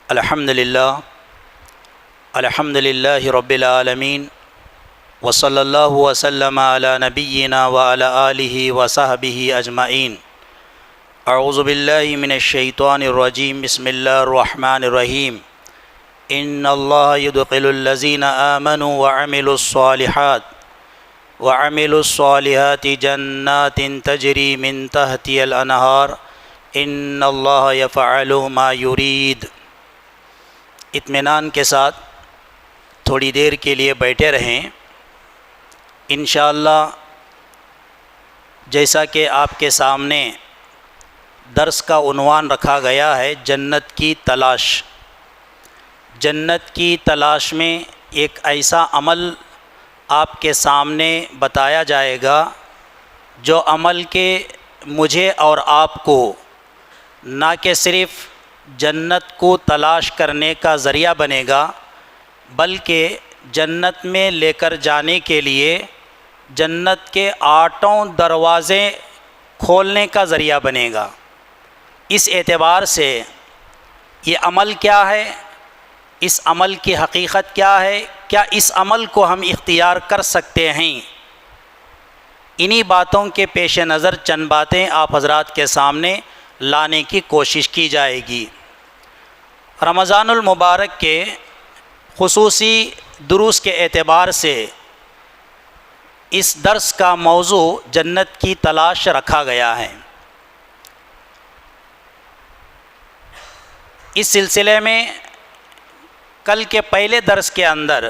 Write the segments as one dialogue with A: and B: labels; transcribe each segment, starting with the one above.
A: الحمد للہ رب العالمین وصلی اللہ وسلم علی نبینا وعلی آلہ وصحبہ اجمعین۔ اعوذ باللہ من الشیطان الرجیم، بسم اللہ الرحمن الرحیم۔ ان اللہ یدخل الذین آمنوا وعملوا الصالحات جنات تجری من تحتها الانہار ان اللہ یفعل ما یرید۔ اطمینان کے ساتھ تھوڑی دیر کے لیے بیٹھے رہیں۔ انشاءاللہ جیسا کہ آپ کے سامنے درس کا عنوان رکھا گیا ہے، جنت کی تلاش۔ جنت کی تلاش میں ایک ایسا عمل آپ کے سامنے بتایا جائے گا جو عمل کے مجھے اور آپ کو نہ کہ صرف جنت کو تلاش کرنے کا ذریعہ بنے گا، بلکہ جنت میں لے کر جانے کے لیے جنت کے 8 دروازے کھولنے کا ذریعہ بنے گا۔ اس اعتبار سے یہ عمل کیا ہے، اس عمل کی حقیقت کیا ہے، کیا اس عمل کو ہم اختیار کر سکتے ہیں، انہی باتوں کے پیش نظر چند باتیں آپ حضرات کے سامنے لانے کی کوشش کی جائے گی۔ رمضان المبارک کے خصوصی دروس کے اعتبار سے اس درس کا موضوع جنت کی تلاش رکھا گیا ہے۔ اس سلسلے میں کل کے پہلے درس کے اندر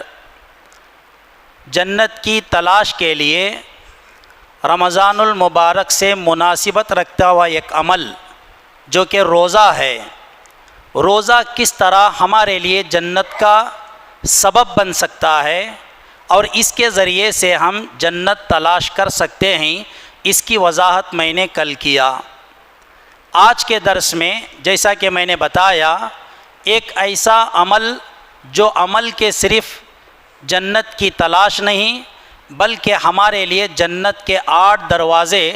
A: جنت کی تلاش کے لیے رمضان المبارک سے مناسبت رکھتا ہوا ایک عمل جو کہ روزہ ہے، روزہ کس طرح ہمارے لیے جنت کا سبب بن سکتا ہے اور اس کے ذریعے سے ہم جنت تلاش کر سکتے ہیں، اس کی وضاحت میں نے کل کیا۔ آج کے درس میں جیسا کہ میں نے بتایا، ایک ایسا عمل جو عمل کے صرف جنت کی تلاش نہیں بلکہ ہمارے لیے جنت کے 8 دروازے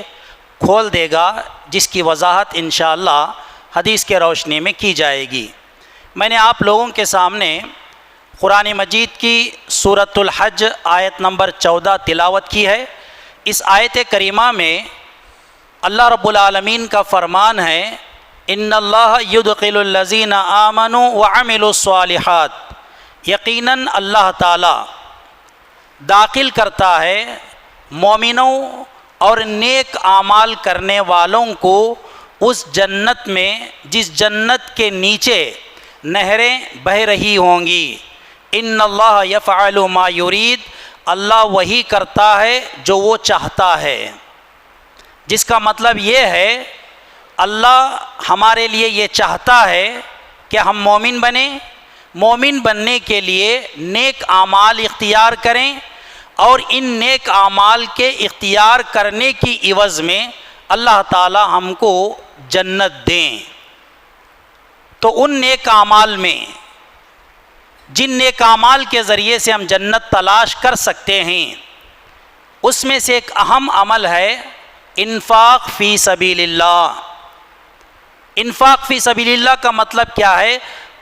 A: کھول دے گا، جس کی وضاحت انشاءاللہ حدیث کے روشنی میں کی جائے گی۔ میں نے آپ لوگوں کے سامنے قرآن مجید کی سورۃ الحج آیت نمبر 14 تلاوت کی ہے۔ اس آیت کریمہ میں اللہ رب العالمین کا فرمان ہے، ان اللہ یدخل الذین آمنوا وعملوا الصالحات، یقیناً اللہ تعالی داخل کرتا ہے مومنوں اور نیک اعمال کرنے والوں کو اس جنت میں جس جنت کے نیچے نہریں بہہ رہی ہوں گی۔ ان اللہ یفعل ما یرید، اللہ وہی کرتا ہے جو وہ چاہتا ہے، جس کا مطلب یہ ہے اللہ ہمارے لیے یہ چاہتا ہے کہ ہم مومن بنیں، مومن بننے کے لیے نیک اعمال اختیار کریں اور ان نیک اعمال کے اختیار کرنے کی عوض میں اللہ تعالی ہم کو جنت دیں۔ تو ان نیک اعمال میں جن نیک اعمال کے ذریعے سے ہم جنت تلاش کر سکتے ہیں، اس میں سے ایک اہم عمل ہے انفاق فی سبیل اللہ۔ انفاق فی سبیل اللہ کا مطلب کیا ہے؟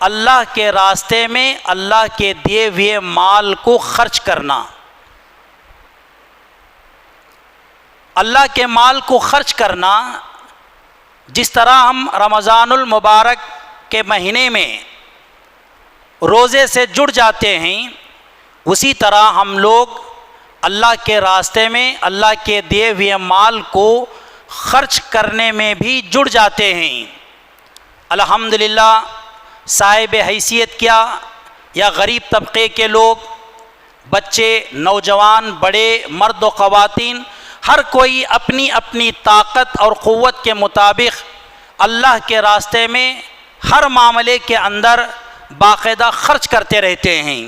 A: اللہ کے راستے میں اللہ کے دیے ہوئے مال کو خرچ کرنا۔ اللہ کے مال کو خرچ کرنا، جس طرح ہم رمضان المبارک کے مہینے میں روزے سے جڑ جاتے ہیں، اسی طرح ہم لوگ اللہ کے راستے میں اللہ کے دیے ہوئے مال کو خرچ کرنے میں بھی جڑ جاتے ہیں۔ الحمدللہ صاحب حیثیت کیا یا غریب طبقے کے لوگ، بچے، نوجوان، بڑے، مرد و خواتین، ہر کوئی اپنی اپنی طاقت اور قوت کے مطابق اللہ کے راستے میں ہر معاملے کے اندر باقاعدہ خرچ کرتے رہتے ہیں۔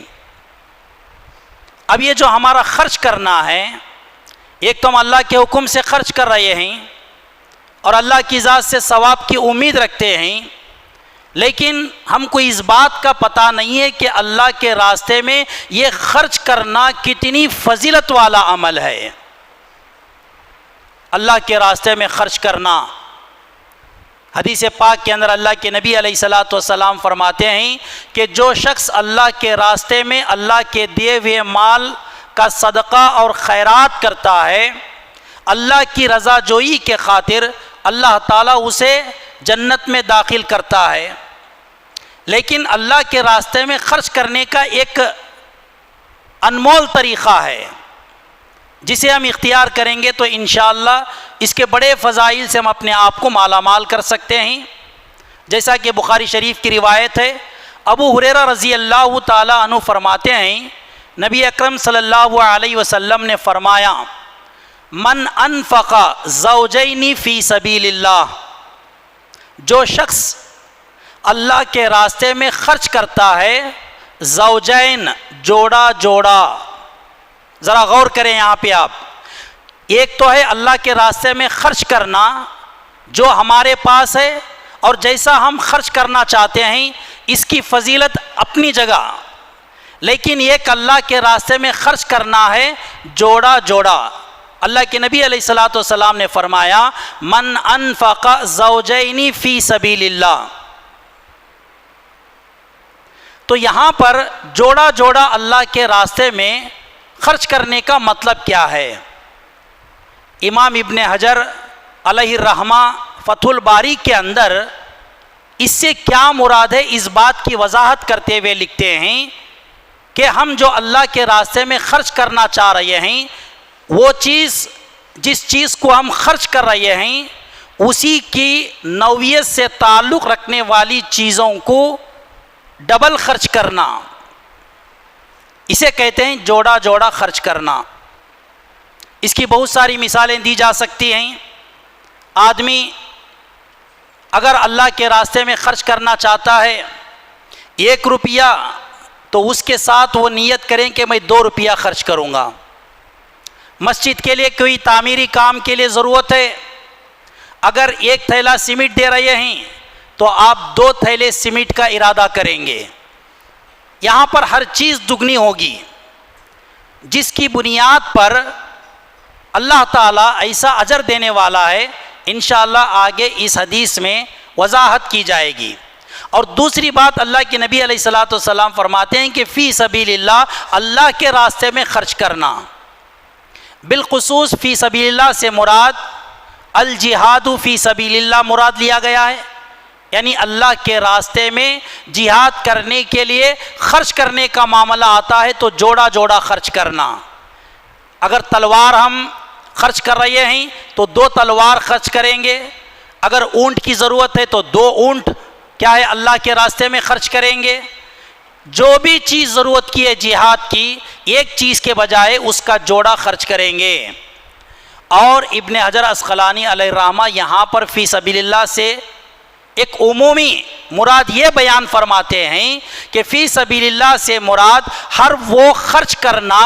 A: اب یہ جو ہمارا خرچ کرنا ہے، ایک تو ہم اللہ کے حکم سے خرچ کر رہے ہیں اور اللہ کی ذات سے ثواب کی امید رکھتے ہیں، لیکن ہم کو اس بات کا پتہ نہیں ہے کہ اللہ کے راستے میں یہ خرچ کرنا کتنی فضیلت والا عمل ہے۔ اللہ کے راستے میں خرچ کرنا حدیث پاک کے اندر اللہ کے نبی علیہ الصلاۃ والسلام فرماتے ہیں کہ جو شخص اللہ کے راستے میں اللہ کے دیے ہوئے مال کا صدقہ اور خیرات کرتا ہے، اللہ کی رضا جوئی کے خاطر اللہ تعالیٰ اسے جنت میں داخل کرتا ہے۔ لیکن اللہ کے راستے میں خرچ کرنے کا ایک انمول طریقہ ہے جسے ہم اختیار کریں گے تو انشاءاللہ اس کے بڑے فضائل سے ہم اپنے آپ کو مالا مال کر سکتے ہیں۔ جیسا کہ بخاری شریف کی روایت ہے، ابو ہریرہ رضی اللہ تعالیٰ عنہ فرماتے ہیں نبی اکرم صلی اللہ علیہ وسلم نے فرمایا، من انفق زوجین فی سبیل اللہ، جو شخص اللہ کے راستے میں خرچ کرتا ہے، زوجین جوڑا جوڑا، ذرا غور کریں یہاں پہ آپ، ایک تو ہے اللہ کے راستے میں خرچ کرنا جو ہمارے پاس ہے اور جیسا ہم خرچ کرنا چاہتے ہیں اس کی فضیلت اپنی جگہ، لیکن ایک اللہ کے راستے میں خرچ کرنا ہے جوڑا جوڑا۔ اللہ کے نبی علیہ الصلاۃ والسلام نے فرمایا، من انفق زوجین فی سبیل اللہ۔ تو یہاں پر جوڑا جوڑا اللہ کے راستے میں خرچ کرنے کا مطلب کیا ہے؟ امام ابن حجر علیہ الرحمہ فتح الباری کے اندر اس سے کیا مراد ہے اس بات کی وضاحت کرتے ہوئے لکھتے ہیں کہ ہم جو اللہ کے راستے میں خرچ کرنا چاہ رہے ہیں، وہ چیز جس چیز کو ہم خرچ کر رہے ہیں اسی کی نوعیت سے تعلق رکھنے والی چیزوں کو ڈبل خرچ کرنا، اسے کہتے ہیں جوڑا جوڑا خرچ کرنا۔ اس کی بہت ساری مثالیں دی جا سکتی ہیں۔ آدمی اگر اللہ کے راستے میں خرچ کرنا چاہتا ہے 1 روپیہ تو اس کے ساتھ وہ نیت کریں کہ میں 2 روپیہ خرچ کروں گا۔ مسجد کے لیے کوئی تعمیری کام کے لیے ضرورت ہے، اگر 1 تھیلا سیمنٹ دے رہے ہیں تو آپ 2 تھیلے سیمنٹ کا ارادہ کریں گے۔ یہاں پر ہر چیز دگنی ہوگی، جس کی بنیاد پر اللہ تعالیٰ ایسا اجر دینے والا ہے، انشاءاللہ آگے اس حدیث میں وضاحت کی جائے گی۔ اور دوسری بات، اللہ کے نبی علیہ الصلاۃ والسلام فرماتے ہیں کہ فی سبیل اللہ، اللہ کے راستے میں خرچ کرنا۔ بالخصوص فی سبیل اللہ سے مراد الجہاد فی سبیل اللہ مراد لیا گیا ہے، یعنی اللہ کے راستے میں جہاد کرنے کے لیے خرچ کرنے کا معاملہ آتا ہے تو جوڑا جوڑا خرچ کرنا۔ اگر تلوار ہم خرچ کر رہے ہیں تو 2 تلوار خرچ کریں گے، اگر اونٹ کی ضرورت ہے تو 2 اونٹ کیا ہے اللہ کے راستے میں خرچ کریں گے۔ جو بھی چیز ضرورت کی ہے جہاد کی، ایک چیز کے بجائے اس کا جوڑا خرچ کریں گے۔ اور ابن حجر عسقلانی علیہ الرحمہ یہاں پر فی سبیل اللہ سے ایک عمومی مراد یہ بیان فرماتے ہیں کہ فی سبیل اللہ سے مراد ہر وہ خرچ کرنا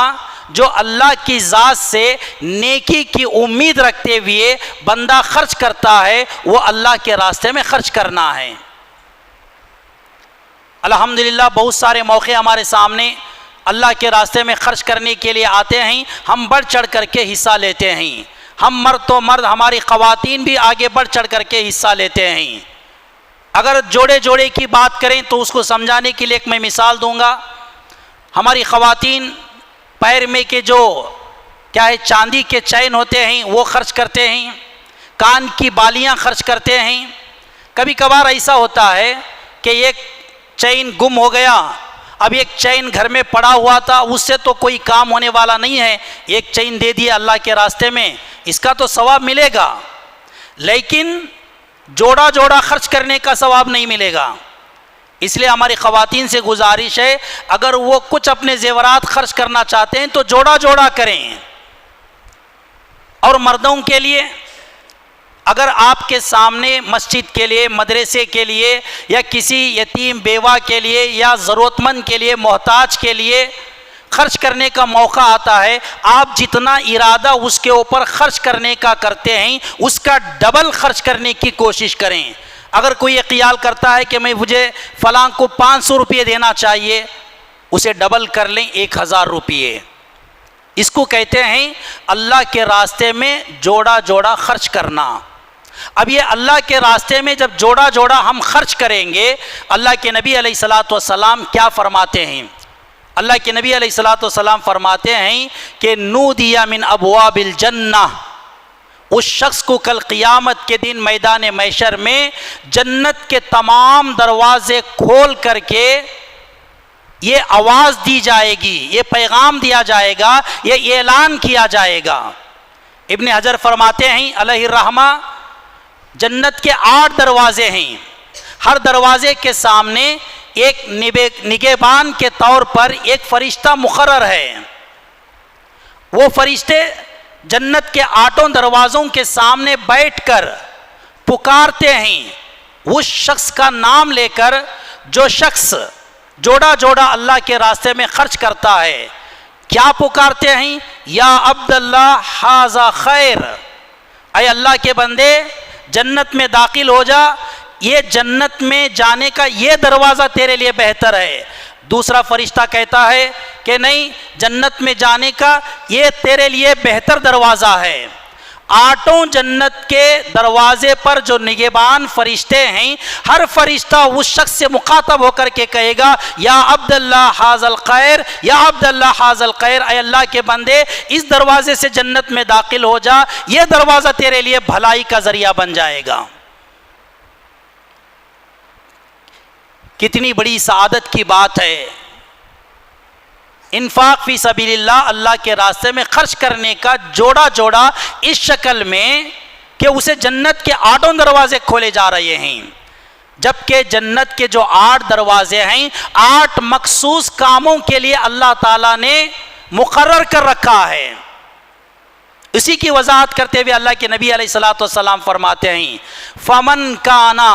A: جو اللہ کی ذات سے نیکی کی امید رکھتے ہوئے بندہ خرچ کرتا ہے، وہ اللہ کے راستے میں خرچ کرنا ہے۔ الحمدللہ بہت سارے موقع ہمارے سامنے اللہ کے راستے میں خرچ کرنے کے لیے آتے ہیں، ہم بڑھ چڑھ کر کے حصہ لیتے ہیں، ہم مرد تو مرد، ہماری خواتین بھی آگے بڑھ چڑھ کر کے حصہ لیتے ہیں۔ اگر جوڑے جوڑے کی بات کریں تو اس کو سمجھانے کے لیے ایک میں مثال دوں گا۔ ہماری خواتین پیر میں کے جو کیا ہے چاندی کے چین ہوتے ہیں وہ خرچ کرتے ہیں، کان کی بالیاں خرچ کرتے ہیں۔ کبھی کبھار ایسا ہوتا ہے کہ ایک چین گم ہو گیا، اب ایک چین گھر میں پڑا ہوا تھا، اس سے تو کوئی کام ہونے والا نہیں ہے، ایک چین دے دیا اللہ کے راستے میں، اس کا تو ثواب ملے گا، لیکن جوڑا جوڑا خرچ کرنے کا ثواب نہیں ملے گا۔ اس لیے ہماری خواتین سے گزارش ہے، اگر وہ کچھ اپنے زیورات خرچ کرنا چاہتے ہیں تو جوڑا جوڑا کریں۔ اور مردوں کے لیے، اگر آپ کے سامنے مسجد کے لیے، مدرسے کے لیے، یا کسی یتیم بیوہ کے لیے، یا ضرورت مند کے لیے، محتاج کے لیے خرچ کرنے کا موقع آتا ہے، آپ جتنا ارادہ اس کے اوپر خرچ کرنے کا کرتے ہیں اس کا ڈبل خرچ کرنے کی کوشش کریں۔ اگر کوئی یہ خیال کرتا ہے کہ مجھے فلاں کو 500 روپے دینا چاہیے، اسے ڈبل کر لیں 1000 روپے۔ اس کو کہتے ہیں اللہ کے راستے میں جوڑا جوڑا خرچ کرنا۔ اب یہ اللہ کے راستے میں جب جوڑا جوڑا ہم خرچ کریں گے، اللہ کے نبی علیہ الصلاۃ والسلام کیا فرماتے ہیں؟ اللہ کے نبی علیہ الصلاۃ والسلام فرماتے ہیں کہ نودی من ابواب الجنہ، اس شخص کو کل قیامت کے دن میدان محشر میں جنت کے تمام دروازے کھول کر کے یہ آواز دی جائے گی، یہ پیغام دیا جائے گا، یہ اعلان کیا جائے گا۔ ابن حجر فرماتے ہیں علیہ الرحمہ، جنت کے 8 دروازے ہیں، ہر دروازے کے سامنے ایک نگہبان کے طور پر ایک فرشتہ مقرر ہے۔ وہ فرشتے جنت کے 8 دروازوں کے سامنے بیٹھ کر پکارتے ہیں اس شخص کا نام لے کر جو شخص جوڑا جوڑا اللہ کے راستے میں خرچ کرتا ہے۔ کیا پکارتے ہیں؟ یا عبداللہ ھذا خیر، اے اللہ کے بندے جنت میں داخل ہو جا، یہ جنت میں جانے کا یہ دروازہ تیرے لیے بہتر ہے۔ دوسرا فرشتہ کہتا ہے کہ نہیں، جنت میں جانے کا یہ تیرے لیے بہتر دروازہ ہے۔ 8 جنت کے دروازے پر جو نگہبان فرشتے ہیں، ہر فرشتہ اس شخص سے مخاطب ہو کر کے کہے گا یا عبداللہ ھذا الخیر، یا عبداللہ ھذا الخیر، اے اللہ کے بندے اس دروازے سے جنت میں داخل ہو جا، یہ دروازہ تیرے لیے بھلائی کا ذریعہ بن جائے گا۔ کتنی بڑی سعادت کی بات ہے انفاق فی سبیل اللہ، اللہ کے راستے میں خرچ کرنے کا جوڑا جوڑا اس شکل میں کہ اسے جنت کے 8 دروازے کھولے جا رہے ہیں، جبکہ جنت کے جو 8 دروازے ہیں 8 مخصوص کاموں کے لیے اللہ تعالیٰ نے مقرر کر رکھا ہے۔ اسی کی وضاحت کرتے ہوئے اللہ کے نبی علیہ الصلاۃ والسلام فرماتے ہیں فمن کانا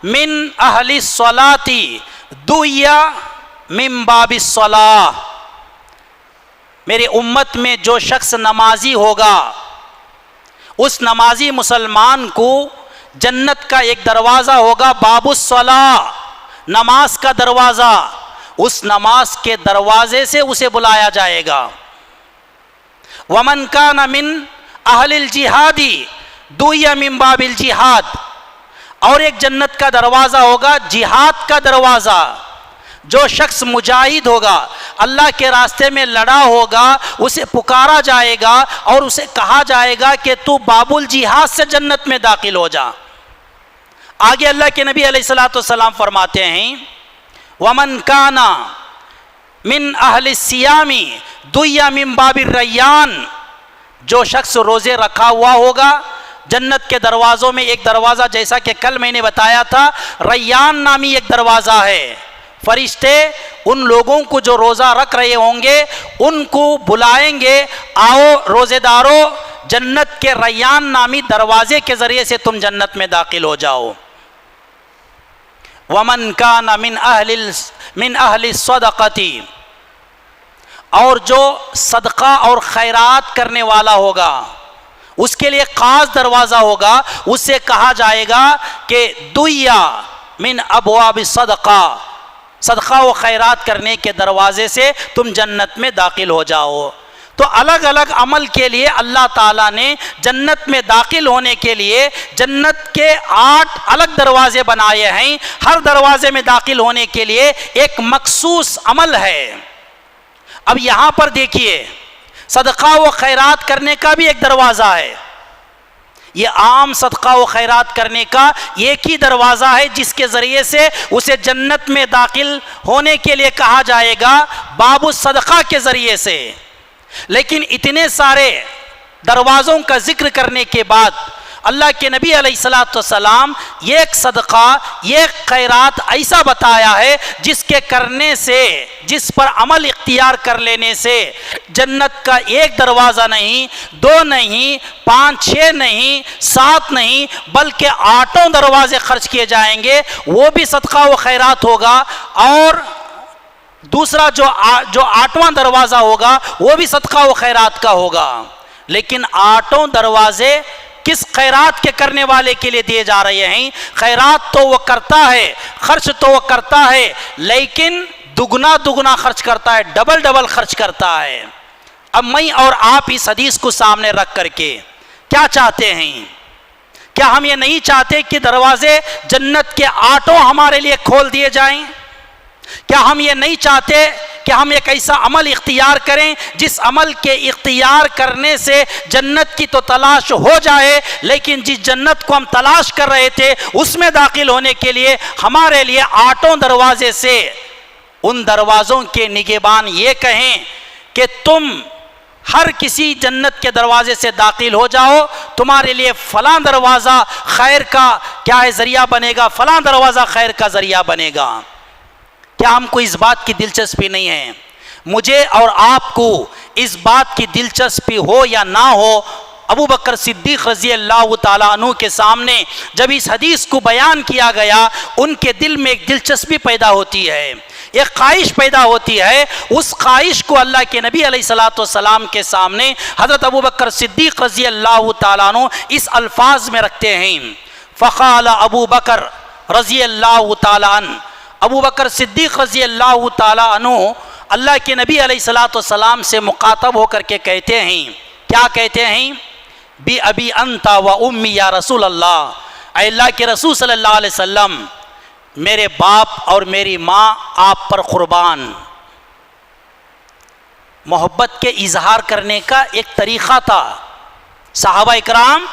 A: من اہل الصلاۃ دعیا من باب الصلاۃ، میرے امت میں جو شخص نمازی ہوگا اس نمازی مسلمان کو جنت کا ایک دروازہ ہوگا، باب الصلاۃ، نماز کا دروازہ، اس نماز کے دروازے سے اسے بلایا جائے گا۔ ومن کان من اہل الجہاد دعیا من باب الجہاد، اور ایک جنت کا دروازہ ہوگا جہاد کا دروازہ، جو شخص مجاہد ہوگا، اللہ کے راستے میں لڑا ہوگا، اسے پکارا جائے گا اور اسے کہا جائے گا کہ تو باب الجہاد سے جنت میں داخل ہو جا۔ آگے اللہ کے نبی علیہ الصلاۃ والسلام فرماتے ہیں ومن کانا من اہل الصیام دعیا من باب الریان، جو شخص روزے رکھا ہوا ہوگا جنت کے دروازوں میں ایک دروازہ، جیسا کہ کل میں نے بتایا تھا، ریان نامی ایک دروازہ ہے، فرشتے ان لوگوں کو جو روزہ رکھ رہے ہوں گے ان کو بلائیں گے، آؤ روزے دارو، جنت کے ریان نامی دروازے کے ذریعے سے تم جنت میں داخل ہو جاؤ۔ ومن کان من اہل الصدقۃ، اور جو صدقہ اور خیرات کرنے والا ہوگا اس کے لیے خاص دروازہ ہوگا، اس سے کہا جائے گا کہ دعیا من ابواب الصدقہ، صدقہ و خیرات کرنے کے دروازے سے تم جنت میں داخل ہو جاؤ۔ تو الگ الگ عمل کے لیے اللہ تعالیٰ نے جنت میں داخل ہونے کے لیے جنت کے 8 الگ دروازے بنائے ہیں، ہر دروازے میں داخل ہونے کے لیے ایک مخصوص عمل ہے۔ اب یہاں پر دیکھیے صدقہ و خیرات کرنے کا بھی ایک دروازہ ہے، یہ عام صدقہ و خیرات کرنے کا ایک ہی دروازہ ہے جس کے ذریعے سے اسے جنت میں داخل ہونے کے لیے کہا جائے گا باب الصدقہ کے ذریعے سے۔ لیکن اتنے سارے دروازوں کا ذکر کرنے کے بعد اللہ کے نبی علیہ الصلاۃ والسلام ایک صدقہ، ایک خیرات ایسا بتایا ہے جس کے کرنے سے، جس پر عمل اختیار کر لینے سے جنت کا ایک دروازہ نہیں، 2 نہیں، 5 6 نہیں، 7 نہیں، بلکہ 8 دروازے خرچ کیے جائیں گے، وہ بھی صدقہ و خیرات ہوگا، اور دوسرا جو 8واں دروازہ ہوگا وہ بھی صدقہ و خیرات کا ہوگا۔ لیکن 8 دروازے کس خیرات کے کرنے والے کے لیے دیے جا رہے ہیں؟ خیرات تو وہ کرتا ہے، خرچ تو وہ کرتا ہے، لیکن دگنا دگنا خرچ کرتا ہے، ڈبل ڈبل خرچ کرتا ہے۔ اب میں اور آپ اس حدیث کو سامنے رکھ کر کے کیا چاہتے ہیں کیا ہم یہ نہیں چاہتے کہ دروازے جنت کے آٹوں ہمارے لیے کھول دیے جائیں؟ کیا ہم یہ نہیں چاہتے کہ ہم ایک ایسا عمل اختیار کریں جس عمل کے اختیار کرنے سے جنت کی تو تلاش ہو جائے، لیکن جس جنت کو ہم تلاش کر رہے تھے اس میں داخل ہونے کے لیے ہمارے لیے آٹوں دروازے سے ان دروازوں کے نگہبان یہ کہیں کہ تم ہر کسی جنت کے دروازے سے داخل ہو جاؤ، تمہارے لیے فلاں دروازہ خیر کا کیا ہے ذریعہ بنے گا، فلاں دروازہ خیر کا ذریعہ بنے گا؟ کیا ہم کو اس بات کی دلچسپی نہیں ہے؟ مجھے اور آپ کو اس بات کی دلچسپی ہو یا نہ ہو، ابو بکر صدیق رضی اللہ تعالیٰ عنہ کے سامنے جب اس حدیث کو بیان کیا گیا، ان کے دل میں ایک دلچسپی پیدا ہوتی ہے، ایک خواہش پیدا ہوتی ہے۔ اس خواہش کو اللہ کے نبی علیہ الصلوۃ والسلام کے سامنے حضرت ابو بکر صدیق رضی اللہ تعالیٰ عنہ اس الفاظ میں رکھتے ہیں، فقال ابو بکر رضی اللہ تعالیٰ عنہ، ابو بکر صدیق رضی اللہ تعالیٰ عنہ اللہ کے نبی علیہ الصلوۃ والسلام سے مخاطب ہو کر کے کہتے ہیں، کیا کہتے ہیں؟ بی ابی انت و امی یا رسول اللہ، اے اللہ کے رسول صلی اللہ علیہ وسلم، میرے باپ اور میری ماں آپ پر قربان۔ محبت کے اظہار کرنے کا ایک طریقہ تھا، صحابہ اکرام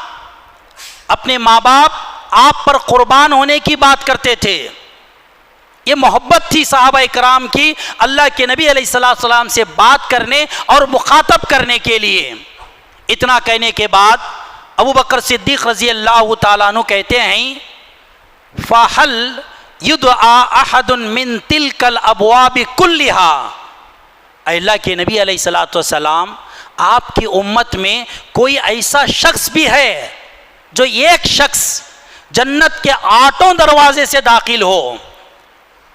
A: اپنے ماں باپ آپ پر قربان ہونے کی بات کرتے تھے، یہ محبت تھی صحابہ اکرام کی اللہ کے نبی علیہ السلام سے بات کرنے اور مخاطب کرنے کے لیے۔ اتنا کہنے کے بعد ابو بکر صدیق رضی اللہ تعالیٰ عنہ کہتے ہیں، فَحَلْ يُدْعَى أَحَدٌ مِّن تِلْكَ الْأَبْوَابِ كُلِّهَا، اے اللہ کے نبی علیہ السلام، آپ کی امت میں کوئی ایسا شخص بھی ہے جو ایک شخص جنت کے آٹوں دروازے سے داخل ہو؟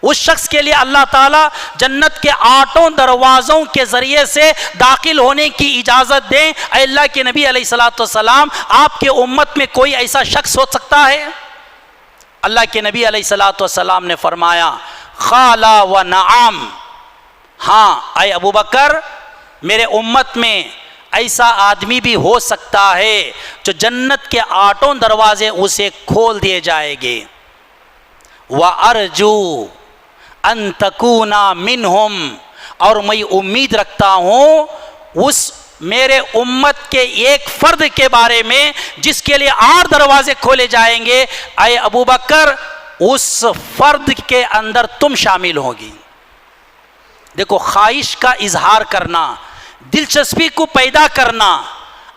A: اس شخص کے لیے اللہ تعالیٰ جنت کے آٹوں دروازوں کے ذریعے سے داخل ہونے کی اجازت دیں۔ اے اللہ کے نبی علیہ السلام، آپ کے امت میں کوئی ایسا شخص ہو سکتا ہے؟ اللہ کے نبی علیہ السلام نے فرمایا، خالا و نعام، ہاں اے ابو بکر، میرے امت میں ایسا آدمی بھی ہو سکتا ہے جو جنت کے آٹوں دروازے اسے کھول دیے جائیں گے۔ وَأَرْجُو أَن تَكُونَ مِنْهُمْ، اور میں امید رکھتا ہوں اس میرے امت کے ایک فرد کے بارے میں جس کے لیے 8 دروازے کھولے جائیں گے، اے ابو بکر اس فرد کے اندر تم شامل ہوگی۔ دیکھو، خواہش کا اظہار کرنا، دلچسپی کو پیدا کرنا،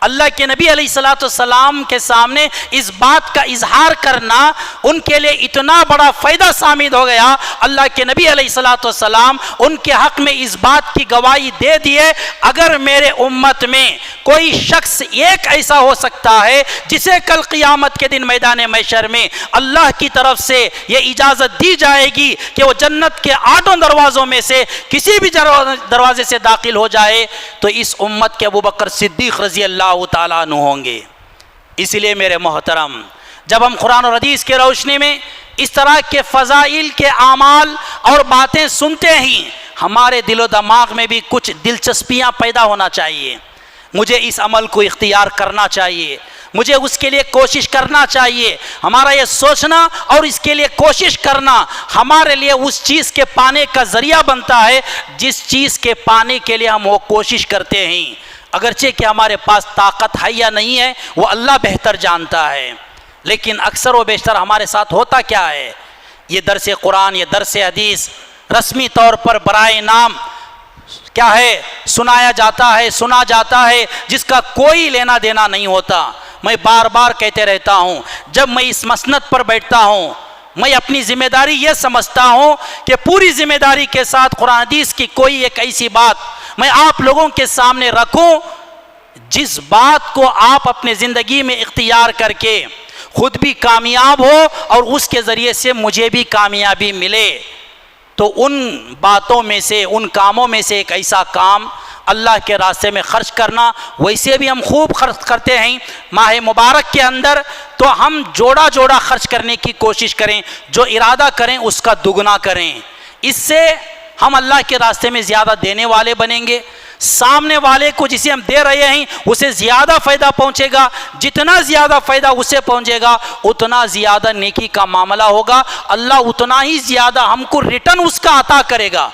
A: اللہ کے نبی علیہ السلام کے سامنے اس بات کا اظہار کرنا ان کے لیے اتنا بڑا فائدہ ثابت ہو گیا۔ اللہ کے نبی علیہ السلام ان کے حق میں اس بات کی گواہی دے دیے، اگر میرے امت میں کوئی شخص ایک ایسا ہو سکتا ہے جسے کل قیامت کے دن میدان محشر میں اللہ کی طرف سے یہ اجازت دی جائے گی کہ وہ جنت کے 8 دروازوں میں سے کسی بھی دروازے سے داخل ہو جائے، تو اس امت کے ابو بکر صدیق رضی اللہ تعالیٰ عنہ ہوں گے۔ اس لیے میرے محترم، جب ہم قرآن اور حدیث کے روشنی میں اس طرح کے فضائل کے اعمال اور باتیں سنتے ہیں، ہمارے دل و دماغ میں بھی کچھ دلچسپیاں پیدا ہونا چاہیے۔ مجھے اس عمل کو اختیار کرنا چاہیے، مجھے اس کے لیے کوشش کرنا چاہیے۔ ہمارا یہ سوچنا اور اس کے لیے کوشش کرنا ہمارے لیے اس چیز کے پانے کا ذریعہ بنتا ہے جس چیز کے پانے کے لیے ہم وہ کوشش کرتے ہیں، اگرچہ کہ ہمارے پاس طاقت ہے یا نہیں ہے وہ اللہ بہتر جانتا ہے، لیکن اکثر و بیشتر ہمارے ساتھ ہوتا کیا ہے؟ یہ درس قرآن، یہ درس حدیث رسمی طور پر برائے نام کیا ہے سنایا جاتا ہے، سنا جاتا ہے، جس کا کوئی لینا دینا نہیں ہوتا۔ میں بار بار کہتے رہتا ہوں، جب میں اس مسند پر بیٹھتا ہوں، میں اپنی ذمہ داری یہ سمجھتا ہوں کہ پوری ذمہ داری کے ساتھ قرآن حدیث کی کوئی ایک ایسی بات میں آپ لوگوں کے سامنے رکھوں جس بات کو آپ اپنے زندگی میں اختیار کر کے خود بھی کامیاب ہو اور اس کے ذریعے سے مجھے بھی کامیابی ملے۔ تو ان باتوں میں سے، ان کاموں میں سے ایک ایسا کام اللہ کے راستے میں خرچ کرنا، ویسے بھی ہم خوب خرچ کرتے ہیں ماہ مبارک کے اندر، تو ہم جوڑا جوڑا خرچ کرنے کی کوشش کریں، جو ارادہ کریں اس کا دگنا کریں، اس سے ہم اللہ کے راستے میں زیادہ دینے والے بنیں گے۔ سامنے والے کو جسے ہم دے رہے ہیں اسے زیادہ فائدہ پہنچے گا، جتنا زیادہ فائدہ اسے پہنچے گا اتنا زیادہ نیکی کا معاملہ ہوگا، اللہ اتنا ہی زیادہ ہم کو ریٹرن اس کا عطا کرے گا۔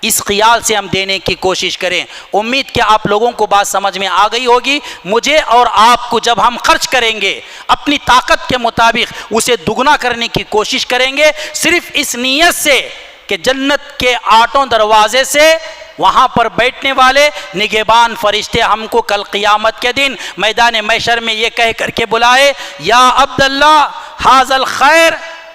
A: اس خیال سے ہم دینے کی کوشش کریں۔ امید کہ آپ لوگوں کو بات سمجھ میں آ گئی ہوگی۔ مجھے اور آپ کو جب ہم خرچ کریں گے اپنی طاقت کے مطابق اسے دگنا کرنے کی کوشش کریں گے، صرف اس نیت سے کہ جنت کے 8 دروازے سے وہاں پر بیٹھنے والے نگہبان فرشتے ہم کو کل قیامت کے دن میدان محشر میں یہ کہہ کر کے بلائے، یا عبداللہ ھذا الخیر،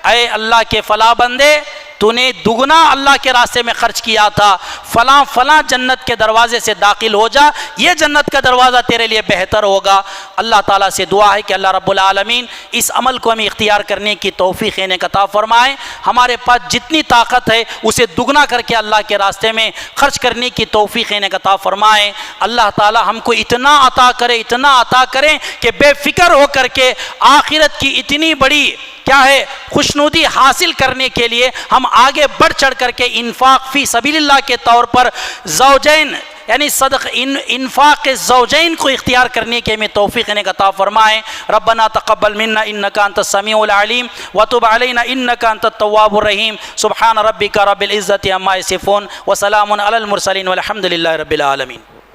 A: اے اللہ کے فلاں بندے تو نے دگنا اللہ کے راستے میں خرچ کیا تھا، فلاں فلاں جنت کے دروازے سے داخل ہو جا، یہ جنت کا دروازہ تیرے لیے بہتر ہوگا۔ اللہ تعالیٰ سے دعا ہے کہ اللہ رب العالمین اس عمل کو ہمیں اختیار کرنے کی توفیق انعطا عطا فرمائے، ہمارے پاس جتنی طاقت ہے اسے دگنا کر کے اللہ کے راستے میں خرچ کرنے کی توفیق انعطا عطا فرمائے۔ اللہ تعالیٰ ہم کو اتنا عطا کرے، اتنا عطا کریں کہ بے فکر ہو کر کے آخرت کی اتنی بڑی کیا ہے خوشنودی حاصل کرنے کے لیے ہم آگے بڑھ چڑھ کر کے انفاق فی سبیل اللہ کے طور پر زوجین یعنی صدق انفاق الزوجین کو اختیار کرنے کے ہمیں توفیق عطا فرمائے۔ ربنا تقبل منا انک انت السمیع العلیم وتب علینا انک انت التواب الرحیم۔ سبحان ربک رب العزۃ عما یصفون وسلام علی المرسلین والحمد للہ رب العالمین۔